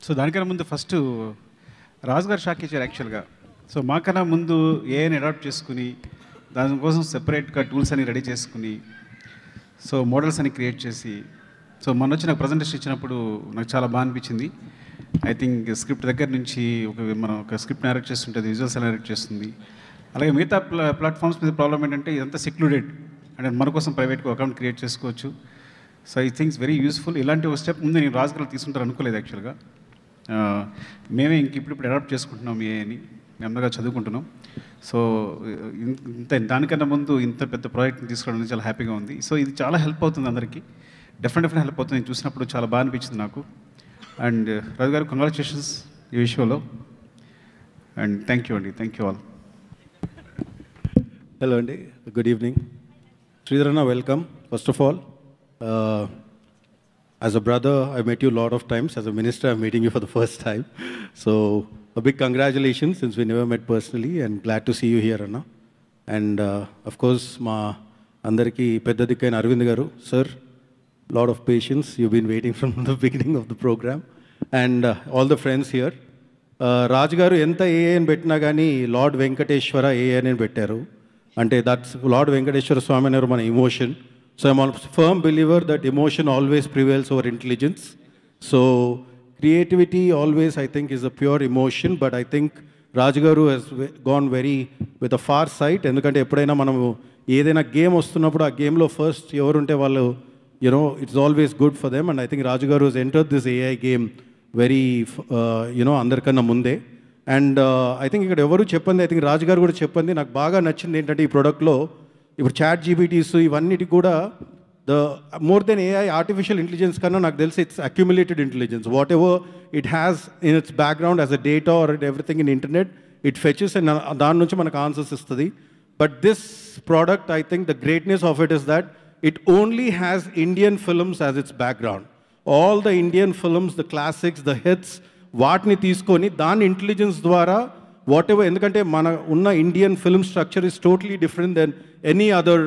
So దానికన్నా ముందు first రాజు గారు షాక్ ఇచ్చారు యాక్చువల్గా. సో మాకన్నా ముందు ఏఐని అడాప్ట్ చేసుకుని దానికోసం సెపరేట్గా టూల్స్ అని రెడీ చేసుకుని సో మోడల్స్ అని క్రియేట్ చేసి సో మొన్న వచ్చి నాకు ప్రజెంటేషన్ ఇచ్చినప్పుడు నాకు చాలా బాగా అనిపించింది. ఐ థింక్ స్క్రిప్ట్ దగ్గర నుంచి మనం ఒక స్క్రిప్ట్ నరేట్ చేస్తుంటుంది, విజువల్స్ నరేట్ చేస్తుంది. అలాగే మిగతా ప్లాట్ఫామ్స్ మీద ప్రాబ్లం ఏంటంటే ఇదంతా సెక్లూడెడ్ అంటే మన కోసం ప్రైవేట్గా అకౌంట్ క్రియేట్ చేసుకోవచ్చు. So I thinks very useful. ఇలాంటి ఒక స్టెప్ ముందు నేను రాజుగారు తీసుకుంటారు అనుకోలేదు యాక్చువల్గా. మేమే ఇప్పుడు అడాప్ట్ చేసుకుంటున్నాం ఏఐని, నెమ్మదిగా చదువుకుంటున్నాం. సో దానికన్నా ముందు ఇంత పెద్ద ప్రాజెక్ట్ని తీసుకోవడం చాలా హ్యాపీగా ఉంది. సో ఇది చాలా హెల్ప్ అవుతుంది అందరికీ, డెఫినెట్గా హెల్ప్ అవుతుంది. నేను చూసినప్పుడు చాలా బాగా అనిపించింది నాకు. అండ్ రాజు గారు కంగ్రాచులేషన్స్ ఈ విషయంలో. అండ్ థ్యాంక్ యూ అండి, థ్యాంక్ యూ ఆల్. హలో అండి, గుడ్ ఈవినింగ్. శ్రీధరన్న, welcome. First of all, as a brother, I met you a lot of times. As a minister, I'm meeting you for the first time. So a big congratulations, since we never met personally, and glad to see you here, Anna. And of course, ma andariki pedda dikkaina Arvind garu, sir, lot of patience. You've been waiting from the beginning of the program. And all the friends here. Raj garu enta AI ani pettina gaani Lord Venkateshwara AI ani pettaru. Ante that's Lord Venkateshwara Swami anaru mana emotion. So I'm a firm believer that emotion always prevails over intelligence. So creativity always, I think, is a pure emotion, but I think Rajgaru has gone with a far sight. Endukante eppudaina manamu edaina game vastunnappudu aa game lo first evaru unte vallu, it's always good for them. And I think Rajgaru has entered this AI game very andarkanna munde. And I think ikkada evaru cheppandi, I think Rajgaru kuda cheppandi నాకు బాగా నచ్చింది ఏంటంటే ఈ product లో ఇప్పుడు chat GPTs ఇవన్నిటి కూడా more than AI artificial intelligence కన్నా నాకు తెలిసి it's accumulated intelligence. Whatever it has in its background as a data or everything in internet, it fetches and దాని నుంచి మనకు ఆన్సర్స్ ఇస్తుంది. But this product, I think the greatness of it is that it only has Indian films as its background. All the Indian films, the classics, the hits, వాటిని తీసుకొని దాని intelligence ద్వారా what ever, ఎందుకంటే మన ఉన్న Indian film structure is totally different than any other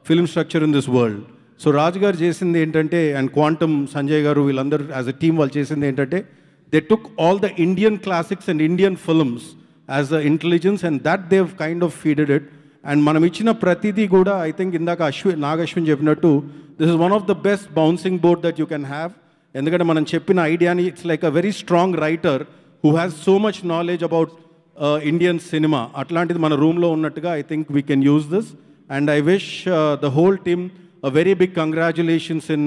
film structure in this world. So Raju గారు చేసింది ఏంటంటే, అండ్ క్వాంటమ్ సంజయ్ గారు వీళ్ళందరూ యాజ్ అ టీమ్ వాళ్ళు చేసింది ఏంటంటే, they took all the Indian classics and Indian films as a intelligence and that they've kind of feeded it. And మనం ఇచ్చిన ప్రతిదీ కూడా ఐ థింక్ ఇందాక నాగశ్విన్ చెప్పినట్టు this is one of the best bouncing board that you can have. ఎందుకంటే మనం చెప్పిన ఐడియాని it's like a very strong writer who has so much knowledge about Indian cinema. అట్లాంటిది మన రూమ్లో ఉన్నట్టుగా I think we can use this. And I wish the whole team a very big congratulations in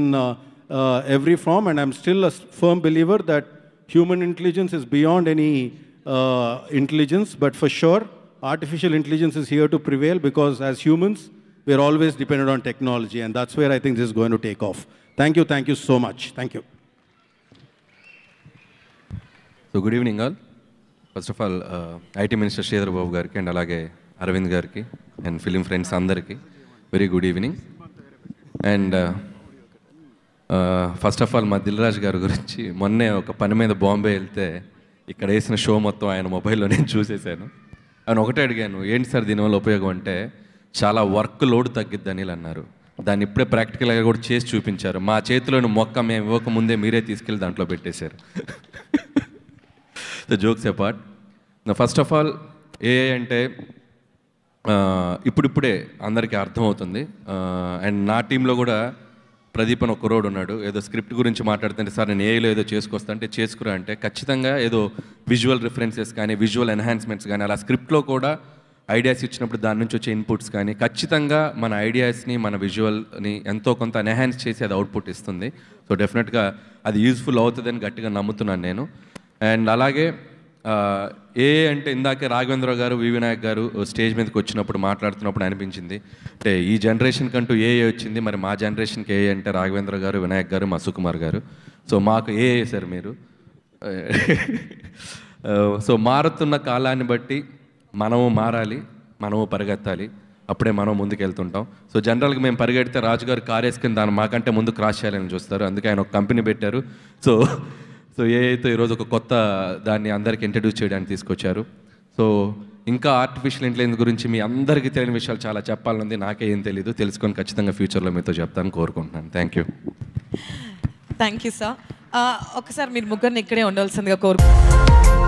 every form. And I'm still a firm believer that human intelligence is beyond any intelligence, but for sure artificial intelligence is here to prevail, because as humans we're always dependent on technology, and that's where I think this is going to take off. Thank you so much. Thank you. So good evening all. First of all, IT Minister Sridhar Babu gariki and alage Arvind gariki and film friends andariki very good evening. And first of all మా దిల్ రాజు గారి గురించి మొన్నే ఒక పని మీద బాంబే వెళ్తే ఇక్కడ వేసిన షో మొత్తం ఆయన మొబైల్లో నేను చూసేసాను. ఆయన ఒకటే అడిగాను, ఏంటి సార్ దీనివల్ల ఉపయోగం అంటే, చాలా వర్క్ లోడ్ తగ్గిద్దని అన్నారు. దాన్ని ఇప్పుడే ప్రాక్టికల్గా కూడా చేసి చూపించారు. మా చేతిలోని మొక్క మేము ఇవ్వకముందే మీరే తీసుకెళ్ళి దాంట్లో పెట్టేశారు. The jokes apart, first of all AI అంటే ఇప్పుడిప్పుడే అందరికీ అర్థమవుతుంది. అండ్ నా టీంలో కూడా ప్రదీప్ అని ఒక కుర్రోడు ఉన్నాడు. ఏదో స్క్రిప్ట్ గురించి మాట్లాడుతుంటే, సార్ నేను ఏఐలో ఏదో చేసుకొస్తా అంటే, చేసుకురా అంటే ఖచ్చితంగా ఏదో విజువల్ రిఫరెన్సెస్ కానీ విజువల్ ఎన్హాన్స్మెంట్స్ కానీ అలా స్క్రిప్ట్లో కూడా ఐడియాస్ ఇచ్చినప్పుడు దాని నుంచి వచ్చే ఇన్పుట్స్ కానీ ఖచ్చితంగా మన ఐడియాస్ని మన విజువల్ని ఎంతో కొంత ఎన్హాన్స్ చేసి అది అవుట్పుట్ ఇస్తుంది. సో డెఫినెట్గా అది యూజ్ఫుల్ అవుతుందని గట్టిగా నమ్ముతున్నాను నేను. అండ్ అలాగే ఏఐ అంటే ఇందాకే రాఘవేంద్ర గారు, వి వినాయక్ గారు స్టేజ్ మీదకి వచ్చినప్పుడు మాట్లాడుతున్నప్పుడు అనిపించింది, అంటే ఈ జనరేషన్ కంటూ ఏఐ వచ్చింది, మరి మా జనరేషన్కి ఏఐ అంటే రాఘవేంద్ర గారు, వినాయక్ గారు, మా సుకుమార్ గారు. సో మాకు ఏఐ సార్ మీరు. సో మారుతున్న కాలాన్ని బట్టి మనము మారాలి, మనము పరిగెత్తాలి, అప్పుడే మనం ముందుకు వెళ్తుంటాం. సో జనరల్గా మేము పరిగెడితే రాజుగారు కార్ వేసుకుని దాన్ని మాకంటే ముందు క్రాస్ చేయాలని చూస్తారు. అందుకే ఆయన ఒక కంపెనీ పెట్టారు. సో ఏఐతో ఈరోజు ఒక కొత్త దాన్ని అందరికీ ఇంట్రడ్యూస్ చేయడానికి తీసుకొచ్చారు. సో ఇంకా ఆర్టిఫిషియల్ ఇంటెలిజెన్స్ గురించి మీ అందరికీ తెలియని విషయాలు చాలా చెప్పాలనుంది. నాకే ఏం తెలీదు, తెలుసుకొని ఖచ్చితంగా ఫ్యూచర్లో మీతో చెప్తాను కోరుకుంటున్నాను. Thank you. Thank you sir. ఒకసారి మీరు ముగ్గురిని ఇక్కడే ఉండవలసిందిగా కోరుకుంటున్నాను.